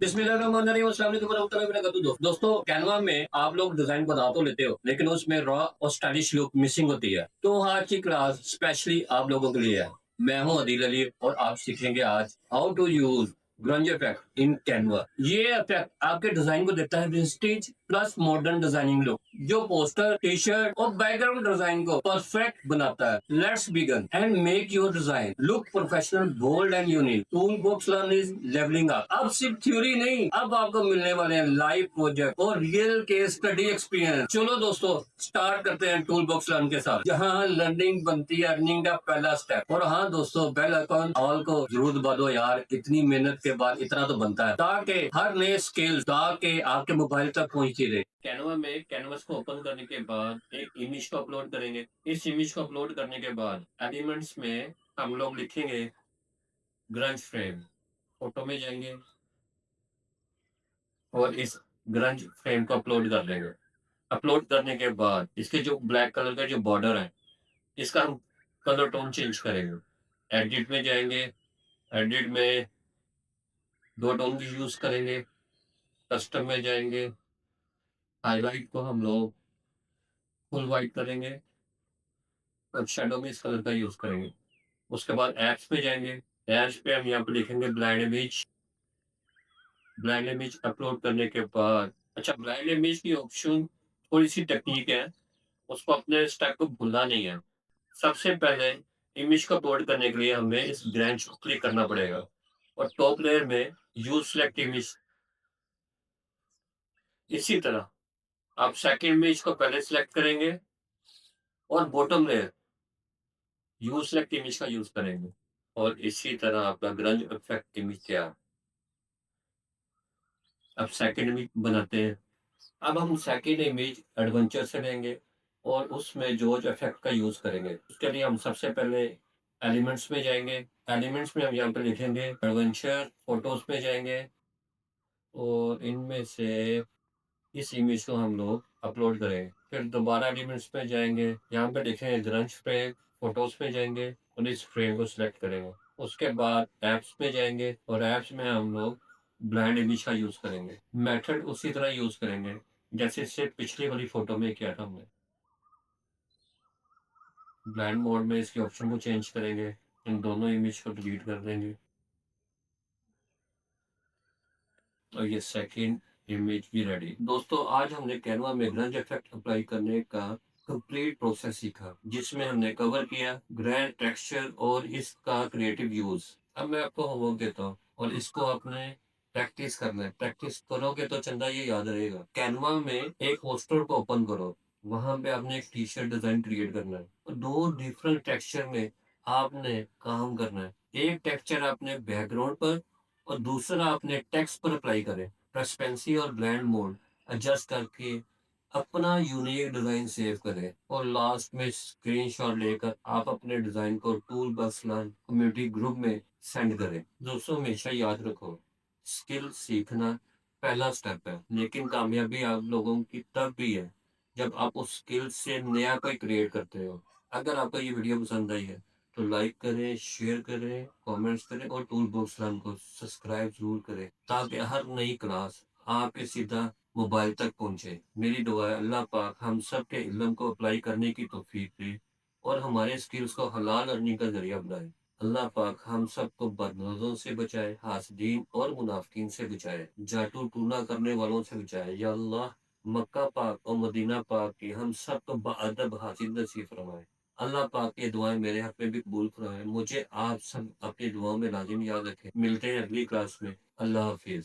बिस्मिल्लाहिर्रहमानिर्रहीम, अस्सलाम वालेकुम warahmatullahi wabarakatuh। दोस्तों, कैनवा में आप लोग डिजाइन बना तो लेते हो, लेकिन उसमें रॉ और स्टाइलिश लुक मिसिंग होती है। तो आज की क्लास स्पेशली आप लोगों के लिए है। मैं हूं अदील अली और आप सीखेंगे आज how to use grunge effect in Canva. ये इफेक्ट आपके डिजाइन को देता है vintage plus modern designing look, जो पोस्टर, टी शर्ट और बैकग्राउंड डिजाइन को परफेक्ट बनाता है। Let's begin and make your design look professional, bold and unique. Tool box learn is leveling up. अब सिर्फ थ्योरी नहीं, अब आपको मिलने वाले हैं लाइव प्रोजेक्ट और रियल केस स्टडी एक्सपीरियंस। चलो दोस्तों, स्टार्ट करते हैं टूल बॉक्स लर्न के साथ, जहाँ लर्निंग बनती है अर्निंग का पहला स्टेप। और हाँ दोस्तों, बेल आइकॉन ऑल को जरूर दबा दो यार, इतनी मेहनत के बाद इतना तो बनता है, ताकि हर नए स्किल ताकि आपके मोबाइल तक पहुंचती रहे। कैनवा में कैनवस को ओपन करने के बाद एक इमेज को अपलोड करेंगे। इस इमेज को अपलोड करने के बाद एलिमेंट्स में हम लोग लिखेंगे ग्रंज फ्रेम। फोटो में जाएंगे और इस ग्रंज फ्रेम को अपलोड कर देंगे। अपलोड करने के बाद इसके जो ब्लैक कलर का जो बॉर्डर है, इसका हम कलर टोन चेंज करेंगे। एडिट में जाएंगे, एडिट में दो टोन की यूज करेंगे। कस्टम में जाएंगे, हाईलाइट को हम लोग फुल वाइट करेंगे और शेडो में इस कलर का यूज करेंगे। उसके बाद एप्स पे जाएंगे, एप्स पे हम यहाँ पे लिखेंगे blind image. Blind image upload करने के बाद, अच्छा ब्लाइंड इमेज की ऑप्शन थोड़ी सी टेक्निक है, उसको अपने स्टेप को भूलना नहीं है। सबसे पहले इमेज को अपलोड करने के लिए हमें इस ब्रांच को क्लिक करना पड़ेगा और टॉप लेयर में यूज सेलेक्ट इमेज। इसी तरह आप सेकंड इमेज को पहले सिलेक्ट करेंगे और bottom layer use select image का यूज करेंगे और इसी तरह आपका ग्रंज इफेक्ट इमेज तैयार। अब सेकंड इमेज बनाते हैं। अब हम सेकंड इमेज एडवेंचर से लेंगे और उसमें जॉर्ज इफेक्ट का यूज करेंगे। उसके लिए हम सबसे पहले एलिमेंट्स में जाएंगे। एलिमेंट्स में हम यहाँ पे लिखेंगे एडवेंचर। फोटोज में जाएंगे और इनमें से इस इमेज को हम लोग अपलोड करेंगे। फिर दोबारा एलिमेंट्स में जाएंगे, यहाँ पे लिखेंगे ग्रंज फ्रेम। फोटोज में जाएंगे और इस फ्रेम को सिलेक्ट करेंगे। उसके बाद एप्स में जाएंगे और एप्स में हम लोग ब्लाइंड इमेज का यूज करेंगे। मेथड उसी तरह यूज करेंगे जैसे इससे पिछली वाली फोटो में किया था हमने। ब्लाइंड मोड में इसके ऑप्शन को चेंज करेंगे, इन दोनों इमेज को डिलीट कर देंगे और ये सेकंड इमेज भी रेडी। दोस्तों, आज हमने कैनवा में ग्रंज इफेक्ट अप्लाई करने का कंप्लीट प्रोसेस सीखा, जिसमें हमने कवर किया ग्रैंड टेक्सचर और इसका क्रिएटिव यूज। अब मैं आपको होमवर्क देता हूँ और इसको आपने प्रैक्टिस करना है। प्रैक्टिस करोगे तो चंदा ये याद रहेगा। कैनवा में एक पोस्टर को ओपन करो, वहां पे आपने एक टी शर्ट डिजाइन क्रिएट करना है और दो डिफरेंट टेक्सचर में आपने काम करना है। एक टेक्सचर आपने बैकग्राउंड पर और दूसरा आपने टेक्स्ट पर अप्लाई करें। ट्रांसपेरेंसी और ब्लेंड मोड एडजस्ट करके अपना यूनिक डिजाइन सेव करें और लास्ट में स्क्रीनशॉट लेकर आप अपने डिजाइन को टूल बक्स लर्न कम्युनिटी ग्रुप में सेंड करें। दोस्तों, हमेशा याद रखो, स्किल सीखना पहला स्टेप है, लेकिन कामयाबी आप लोगों की तब भी है जब आप उस स्किल से नया कोई क्रिएट करते हो। अगर आपको ये वीडियो पसंद आई है तो लाइक करें, शेयर करें, कमेंट्स करें और टूल बॉक्स रन को सब्सक्राइब जरूर करें, ताकि हर नई क्लास आपके सीधा मोबाइल तक पहुंचे। मेरी दुआ है अल्लाह पाक हम सब के इल्म को अप्लाई करने की तौफीक दे और हमारे स्किल्स को हलाल अर्निंग का जरिया बनाए। अल्लाह पाक हम सबको बदनजरों से बचाए, हासदीन और मुनाफिकीन से बचाए, जादू टूना करने वालों से बचाए। या अल्लाह, मक्का पाक और मदीना पाक की हम सबको बाअदब हासिल नसीब फरमाए। अल्लाह पाक की दुआएं मेरे हक में भी कबूल फरमाए। मुझे आप सब अपनी दुआओं में लाजिम याद रखें। मिलते हैं अगली क्लास में। अल्लाह हाफिज।